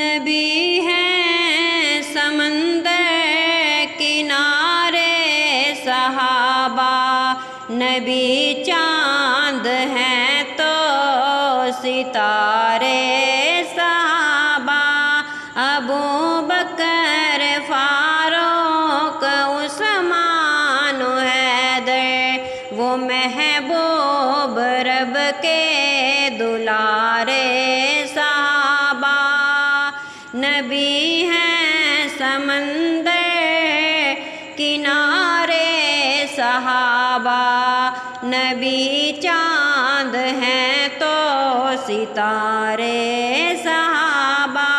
نبی ہیں سمندر کنارے صحابہ، نبی چاند ہیں تو ستارے صحابہ، ابو بکر فاروق عثمان و حیدر وہ محبوب رب کے دلارے صحابہ، نبی ہیں سمندر کنارے صحابہ، نبی چاند ہیں تو ستارے صحابہ،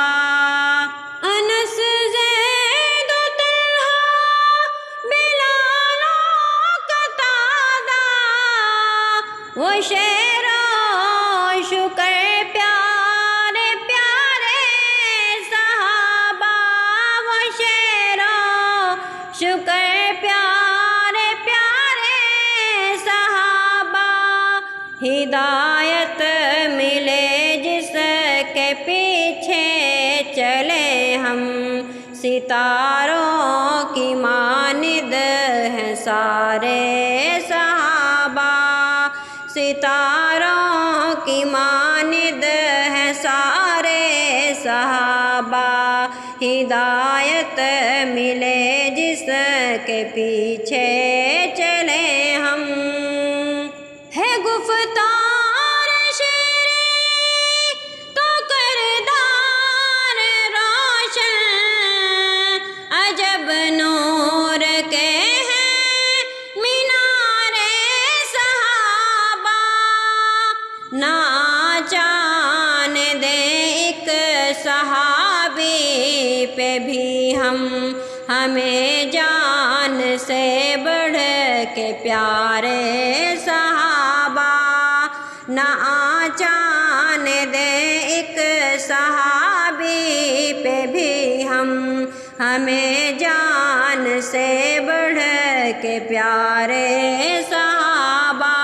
انس زید و طلحہ بلال و قتادہ وہ شعر و شکر پیارے پیارے صحابہ، وہ شعر و شکر پیارے پیارے صحابہ، ہدایت ملے جس کے پیچھے چلے ہم، ستاروں کی مانند ہیں سارے صحابہ، ستاروں کی مانند ہیں سارے صحابہ، ہدایت ملے جس کے پیچھے چلے ہم، ہے گفتار شیریں تو کردار روشن، عجب نور کے ہیں مینارے صحابہ، نہ آچان دے ایک صحابی پہ بھی ہمیں جان سے بڑھ کے پیارے صحابہ، نہ آچان دے ایک صحابی پہ بھی ہمیں جان سے بڑھ کے پیارے صحابہ،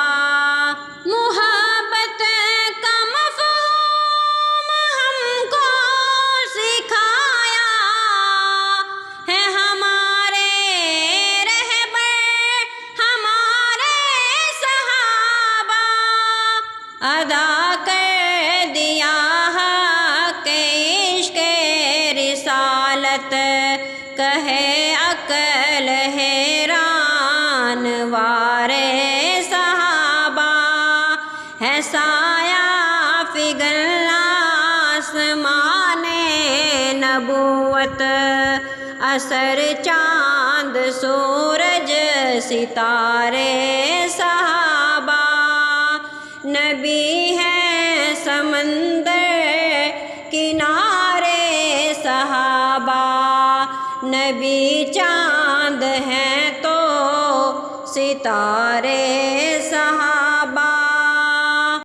محبت کا مفہوم ہم کو سکھایا ہے ہمارے رہبر ہمارے صحابہ، ادا کر دیا حق عشق رسالت، کہے عقل حیران وارے صحابہ، ہے سایہ فگن آسمان نبوت، اثر چاند سورج ستارے صحابہ، نبی ہیں سمندر کنارے صحابہ، نبی چاند ہیں تو ستارے صحابہ۔